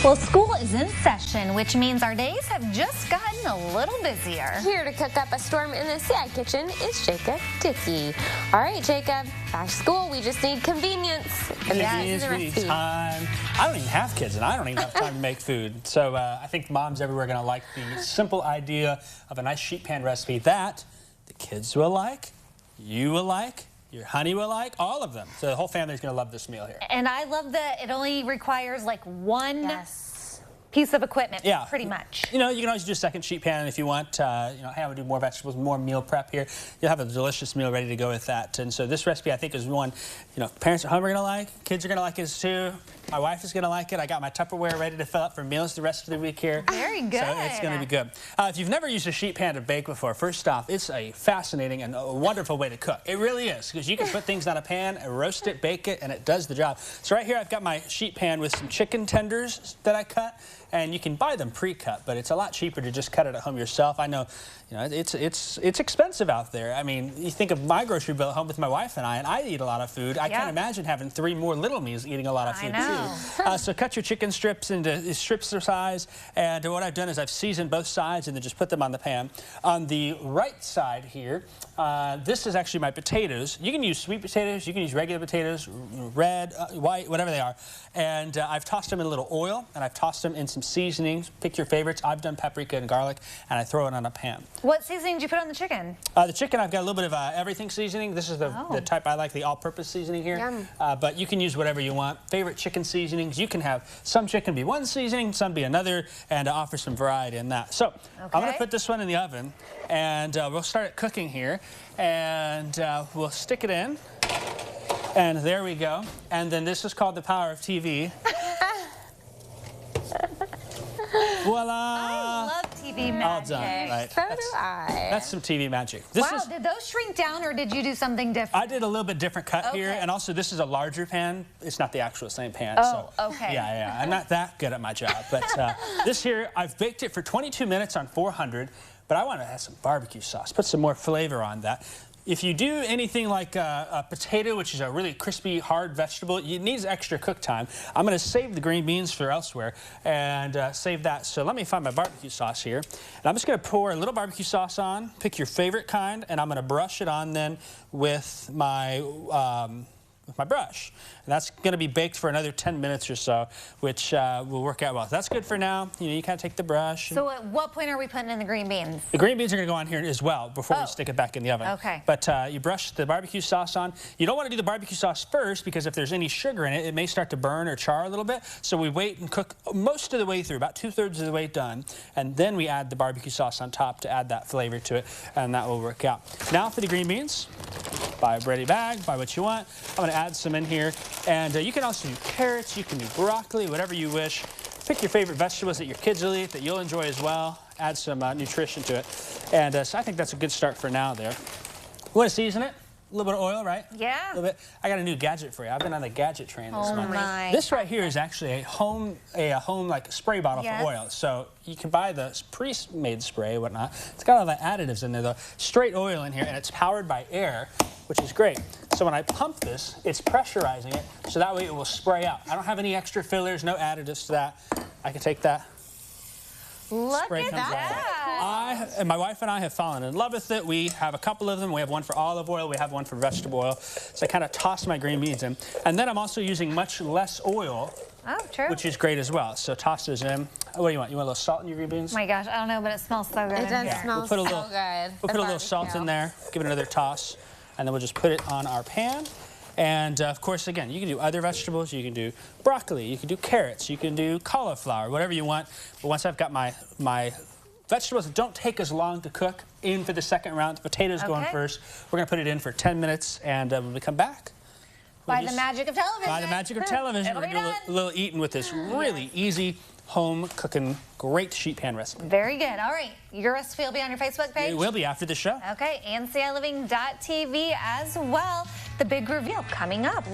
Well, school is in session, which means our days have just gotten a little busier. Here to cook up a storm in the CI kitchen is Jacob Dickey. All right, Jacob, back to school. We just need convenience. Convenience, we need time. I don't even have kids, and I don't even have time to make food. So I think moms everywhere are going to like the simple idea of a nice sheet pan recipe that the kids will like, you will like, your honey will like, all of them. So the whole family's going to love this meal here. And I love that it only requires like one piece of equipment, pretty much. You know, you can always do a second sheet pan if you want. You know, hey, I would do more vegetables, more meal prep here. You'll have a delicious meal ready to go with that. And so this recipe, I think, is one, you know, parents at home are going to like, kids are going to like it too. My wife is going to like it. I got my Tupperware ready to fill up for meals the rest of the week here. Very good. So it's going to be good. If you've never used a sheet pan to bake before, first off, it's a fascinating and a wonderful way to cook. It really is, because you can put things on a pan, roast it, bake it, and it does the job. So right here, I've got my sheet pan with some chicken tenders that I cut. And you can buy them pre-cut, but it's a lot cheaper to just cut it at home yourself. I know, you know, it's expensive out there. I mean, you think of my grocery bill at home with my wife and I eat a lot of food. I can't imagine having 3 more little me's eating a lot of food too. So cut your chicken strips into strips of size, and what I've done is I've seasoned both sides and then just put them on the pan. On the right side here, this is actually my potatoes. You can use sweet potatoes, you can use regular potatoes, red, white, whatever they are. And I've tossed them in a little oil, and I've tossed them in some seasonings. Pick your favorites. I've done paprika and garlic, and I throw it on a pan. What seasoning did you put on the chicken? The chicken, I've got a little bit of everything seasoning. This is the type I like, the all-purpose seasoning here. But you can use whatever you want. Favorite chicken seasonings. You can have some chicken be one seasoning, some be another, and offer some variety in that. So I'm going to put this one in the oven, and we'll start it cooking here, and we'll stick it in. And there we go. And then this is called the power of TV. Voila! I love TV magic. All done, right? So do I. That's some TV magic. Wow, did those shrink down or did you do something different? I did a little bit different cut here, and also this is a larger pan. It's not the actual same pan. Oh, so, okay. Yeah, I'm not that good at my job. But this here, I've baked it for 22 minutes on 400, but I want to add some barbecue sauce, put some more flavor on that. If you do anything like a potato, which is a really crispy, hard vegetable, it needs extra cook time. I'm going to save the green beans for elsewhere and save that. So let me find my barbecue sauce here. And I'm just going to pour a little barbecue sauce on. Pick your favorite kind, and I'm going to brush it on then with my brush. And that's going to be baked for another 10 minutes or so, which will work out well. So that's good for now. You know, you kind of take the brush. So at what point are we putting in the green beans? The green beans are going to go on here as well before we stick it back in the oven. Okay. But you brush the barbecue sauce on. You don't want to do the barbecue sauce first because if there's any sugar in it, it may start to burn or char a little bit. So we wait and cook most of the way through, about 2/3 of the way done, and then we add the barbecue sauce on top to add that flavor to it, and that will work out. Now for the green beans. Buy a ready bag, buy what you want. I'm going to add some in here. And you can also do carrots, you can do broccoli, whatever you wish. Pick your favorite vegetables that your kids will eat, that you'll enjoy as well. Add some nutrition to it. And so I think that's a good start for now there. You want to season it? A little bit of oil, right? Yeah. A little bit. I got a new gadget for you. I've been on the gadget train this month. My. This right here is actually a home like spray bottle for oil. So you can buy the pre-made spray, whatnot. It's got all the additives in there, though. Straight oil in here, and it's powered by air, which is great. So when I pump this, it's pressurizing it, so that way it will spray out. I don't have any extra fillers, no additives to that. I can take that. Look at that. And my wife and I have fallen in love with it. We have a couple of them. We have one for olive oil. We have one for vegetable oil. So I kind of toss my green beans in. And then I'm also using much less oil, which is great as well. So toss those in. What do you want? You want a little salt in your green beans? Oh my gosh, I don't know, but it smells so good. It does smell so good. We'll put a little salt in there, give it another toss, and then we'll just put it on our pan. And of course, again, you can do other vegetables. You can do broccoli, you can do carrots, you can do cauliflower, whatever you want. But once I've got my vegetables that don't take as long to cook in for the second round, the potatoes going first. We're going to put it in for 10 minutes, and when we come back, by the magic of television. By the magic of television, we're going to do a little eating with this really easy home cooking, great sheet pan recipe. Very good. All right. Your recipe will be on your Facebook page? It will be after the show. Okay. And CILiving.tv as well. The big reveal coming up.